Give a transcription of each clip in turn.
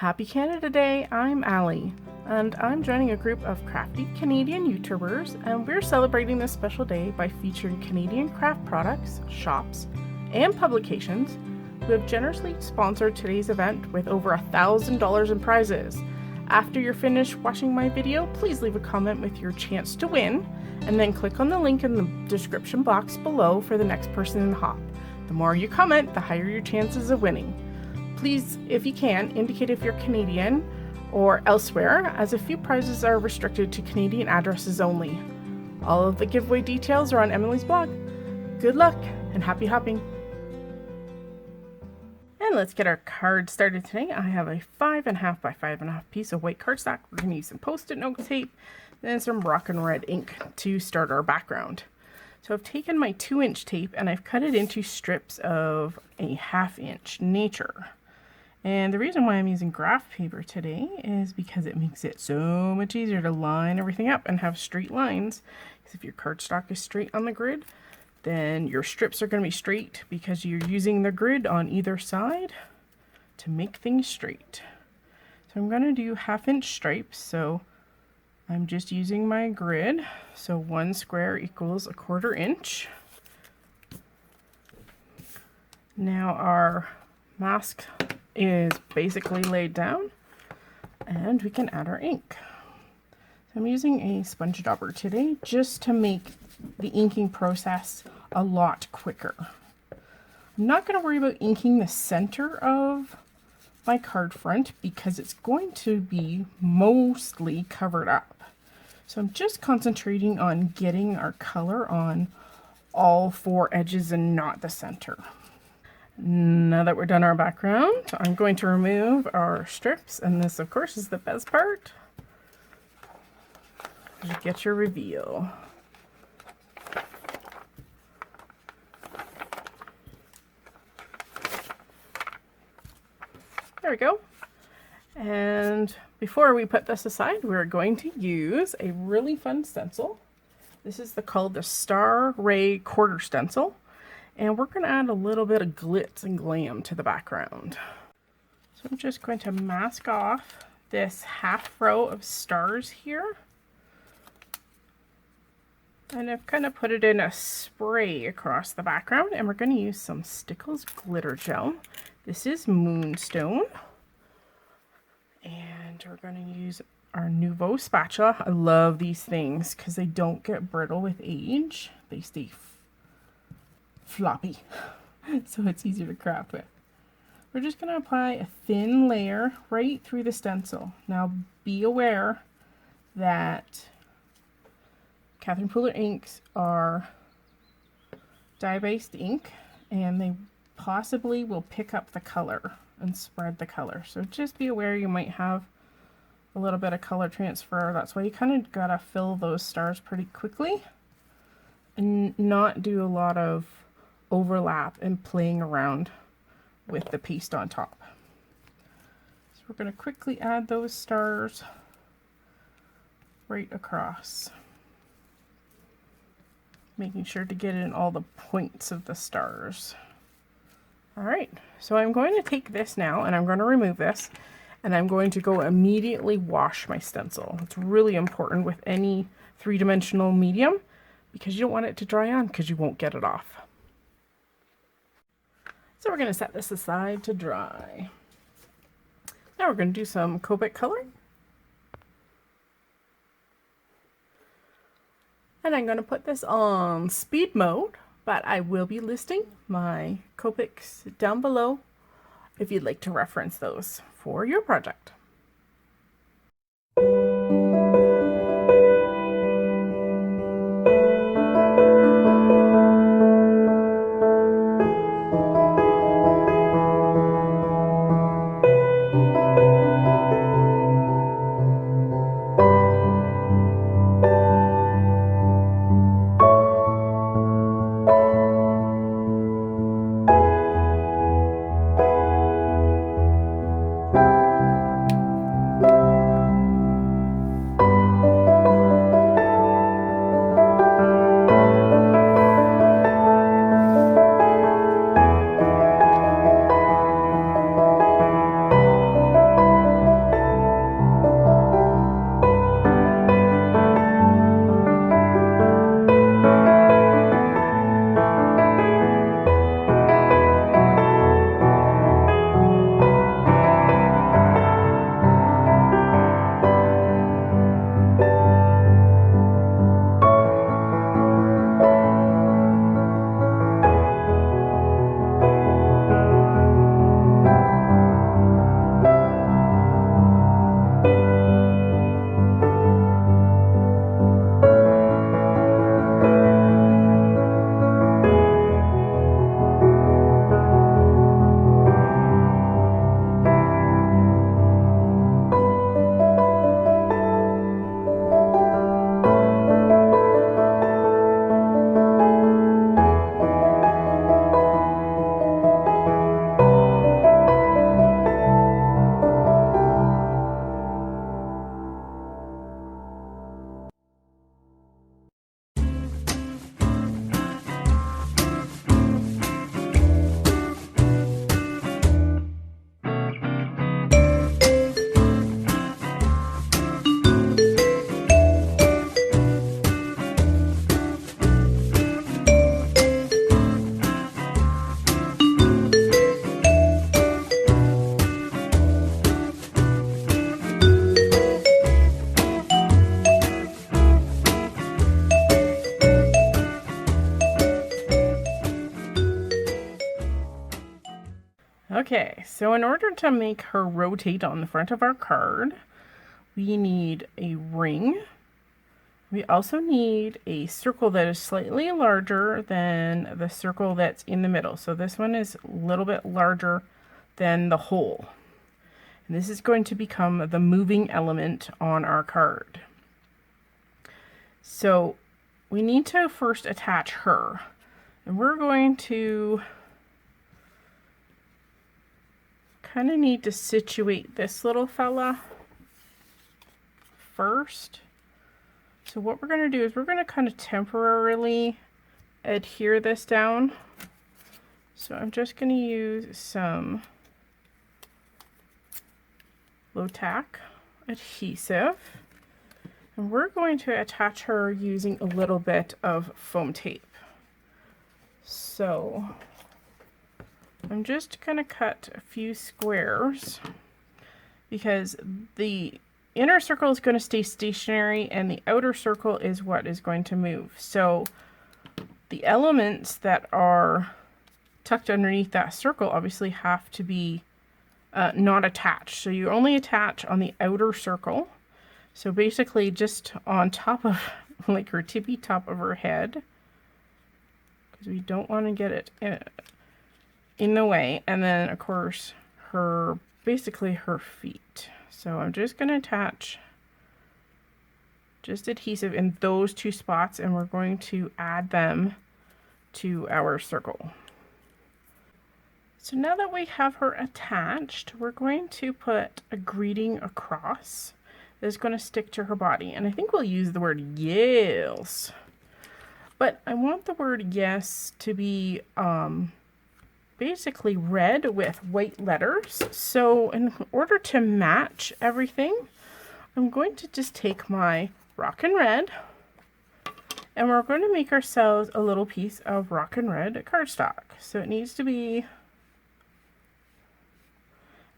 Happy Canada Day! I'm Allie, and I'm joining a group of crafty Canadian YouTubers, and we're celebrating this special day by featuring Canadian craft products, shops, and publications who have generously sponsored today's event with over $1,000 in prizes. After you're finished watching my video, please leave a comment with your chance to win, and then click on the link in the description box below for the next person in the hop. The more you comment, the higher your chances of winning. Please, if you can, indicate if you're Canadian or elsewhere, as a few prizes are restricted to Canadian addresses only. All of the giveaway details are on Emily's blog. Good luck and happy hopping! And let's get our card started today. I have a 5.5 by 5.5 piece of white cardstock. We're going to use some Post-it note tape and some rock and red ink to start our background. So I've taken my 2-inch tape and I've cut it into strips of a 1/2 inch nature. And the reason why I'm using graph paper today is because it makes it so much easier to line everything up and have straight lines. Because if your cardstock is straight on the grid, then your strips are going to be straight because you're using the grid on either side to make things straight. So I'm going to do 1/2 inch stripes. So I'm just using my grid. So 1 square equals 1/4 inch. Now our mask is basically laid down and we can add our ink. So I'm using a sponge dauber today just to make the inking process a lot quicker. I'm not going to worry about inking the center of my card front because it's going to be mostly covered up. So I'm just concentrating on getting our color on all 4 edges and not the center. Now that we're done our background, I'm going to remove our strips, and this of course is the best part. You get your reveal. There we go. And before we put this aside, we're going to use a really fun stencil. This is called the Star Ray Quarter Stencil. And we're going to add a little bit of glitz and glam to the background. So I'm just going to mask off this 1/2 row of stars here. And I've kind of put it in a spray across the background. And we're going to use some Stickles glitter gel. This is Moonstone. And we're going to use our Nouveau spatula. I love these things because they don't get brittle with age. They stay floppy, so it's easier to craft with. We're just going to apply a thin layer right through the stencil. Now be aware that Catherine Pooler inks are dye-based ink and they possibly will pick up the color and spread the color. So just be aware you might have a little bit of color transfer. That's why you kind of gotta fill those stars pretty quickly and not do a lot of overlap and playing around with the paste on top. So we're going to quickly add those stars right across, making sure to get in all the points of the stars. Alright, so I'm going to take this now and I'm going to remove this and I'm going to go immediately wash my stencil. It's really important with any 3-dimensional medium because you don't want it to dry on because you won't get it off. So we're going to set this aside to dry. Now we're going to do some Copic coloring. And I'm going to put this on speed mode, but I will be listing my Copics down below if you'd like to reference those for your project. Okay, so in order to make her rotate on the front of our card, we need a ring. We also need a circle that is slightly larger than the circle that's in the middle. So this one is a little bit larger than the hole. And this is going to become the moving element on our card. So we need to first attach her. And we're going to kind of need to situate this little fella first. So what we're going to do is we're going to kind of temporarily adhere this down. So I'm just going to use some low tack adhesive. And we're going to attach her using a little bit of foam tape. So I'm just going to cut a few squares because the inner circle is going to stay stationary and the outer circle is what is going to move. So the elements that are tucked underneath that circle obviously have to be not attached. So you only attach on the outer circle. So basically just on top of like her tippy top of her head, because we don't want to get it in the way. And then of course basically her feet. So I'm just going to attach just adhesive in those two spots, and we're going to add them to our circle. So now that we have her attached, we're going to put a greeting across that is going to stick to her body. And I think we'll use the word yes. But I want the word yes to be basically red with white letters. So in order to match everything, I'm going to just take my rock and red, and we're going to make ourselves a little piece of rock and red cardstock. So it needs to be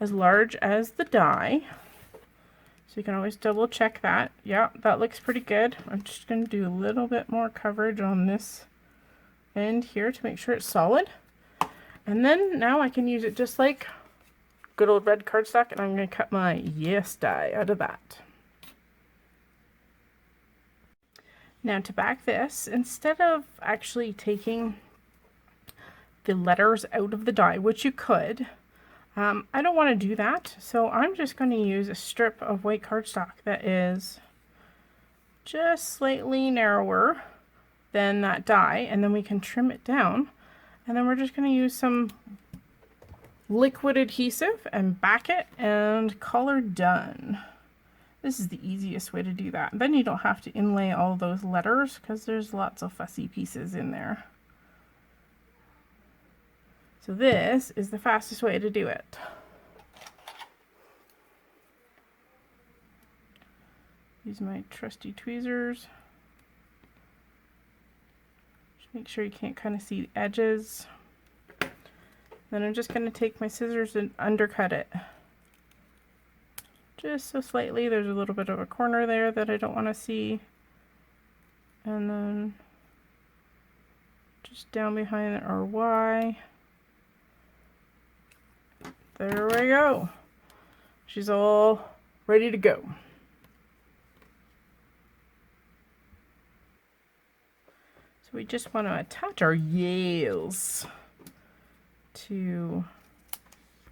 as large as the die. So you can always double check that. Yeah, that looks pretty good. I'm just going to do a little bit more coverage on this end here to make sure it's solid. And then now I can use it just like good old red cardstock, and I'm going to cut my yes die out of that. Now to back this, instead of actually taking the letters out of the die, which you could, I don't want to do that. So I'm just going to use a strip of white cardstock that is just slightly narrower than that die, and then we can trim it down. And then we're just going to use some liquid adhesive and back it and color done. This is the easiest way to do that. Then you don't have to inlay all those letters because there's lots of fussy pieces in there. So this is the fastest way to do it. Use my trusty tweezers. Make sure you can't kind of see the edges. Then I'm just going to take my scissors and undercut it. Just so slightly. There's a little bit of a corner there that I don't want to see. And then just down behind our Y. There we go. She's all ready to go. We just want to attach our yales to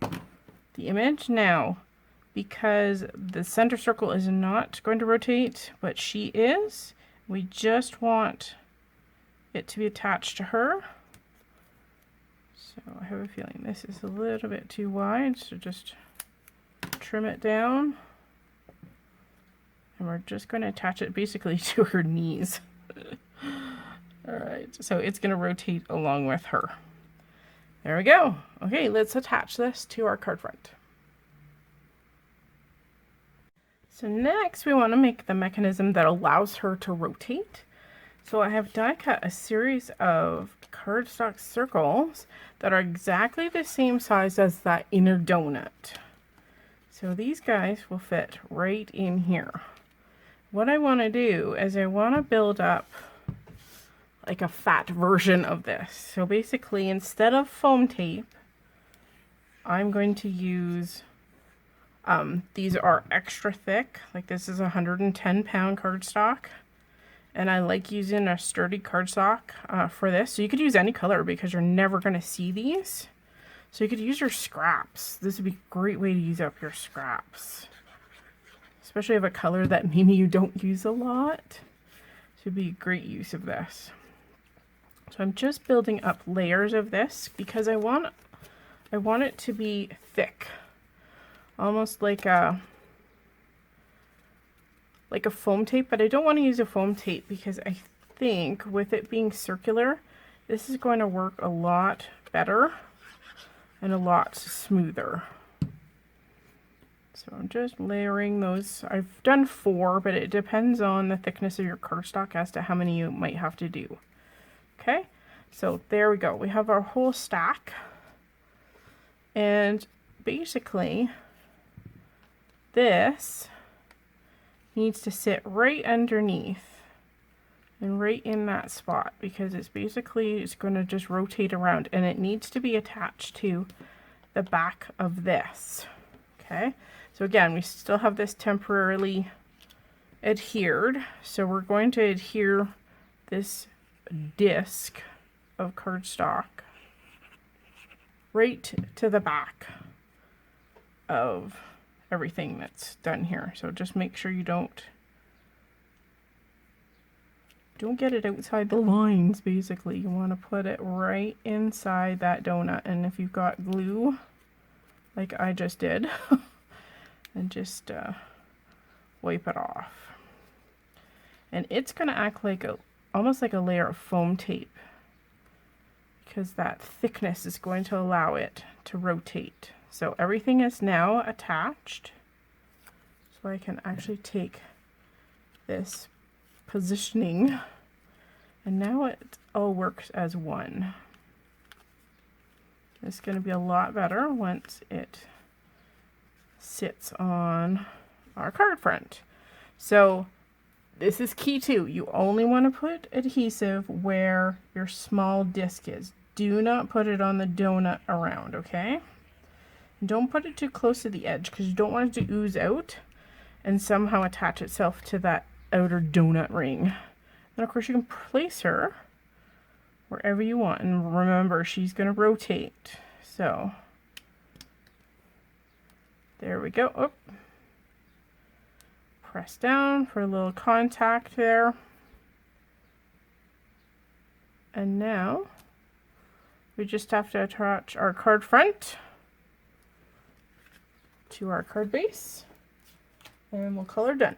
the image. Now, because the center circle is not going to rotate, but she is, we just want it to be attached to her. So I have a feeling this is a little bit too wide, so just trim it down. And we're just going to attach it basically to her knees. All right, so it's going to rotate along with her. There we go. Okay, let's attach this to our card front. So next we want to make the mechanism that allows her to rotate. So I have die cut a series of cardstock circles that are exactly the same size as that inner donut. So these guys will fit right in here. What I want to do is I want to build up like a fat version of this. So basically, instead of foam tape, I'm going to use, these are extra thick, like this is 110-pound cardstock. And I like using a sturdy cardstock for this. So you could use any color because you're never going to see these. So you could use your scraps. This would be a great way to use up your scraps. Especially of a color that maybe you don't use a lot. This would be a great use of this. So I'm just building up layers of this because I want it to be thick. Almost like a foam tape, but I don't want to use a foam tape because I think with it being circular, this is going to work a lot better and a lot smoother. So I'm just layering those. I've done 4, but it depends on the thickness of your cardstock as to how many you might have to do. Okay, so there we go. We have our whole stack. And basically, this needs to sit right underneath and right in that spot because it's going to just rotate around, and it needs to be attached to the back of this. Okay, so again, we still have this temporarily adhered, so we're going to adhere this disc of cardstock right to the back of everything that's done here. So just make sure you don't get it outside the lines. Basically, you want to put it right inside that donut, and if you've got glue like I just did and just wipe it off, and it's going to act like almost like a layer of foam tape because that thickness is going to allow it to rotate. So everything is now attached. So I can actually take this positioning, and now it all works as one. It's going to be a lot better once it sits on our card front. So this is key too. You only want to put adhesive where your small disc is. Do not put it on the donut around, okay? Don't put it too close to the edge because you don't want it to ooze out and somehow attach itself to that outer donut ring. And of course you can place her wherever you want, and remember she's going to rotate. So there we go. Oh. Press down for a little contact there. And now we just have to attach our card front to our card base, and we'll color done.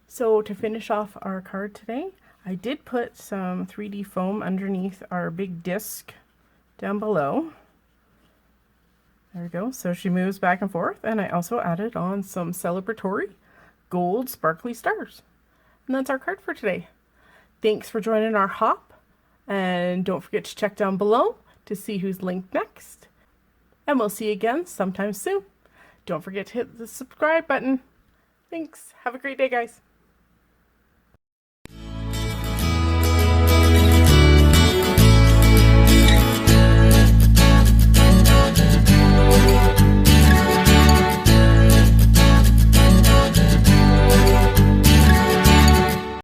So to finish off our card today, I did put some 3D foam underneath our big disc down below. There we go. So she moves back and forth, and I also added on some celebratory gold sparkly stars. And that's our card for today. Thanks for joining our hop, and don't forget to check down below to see who's linked next. And we'll see you again sometime soon. Don't forget to hit the subscribe button. Thanks. Have a great day, guys.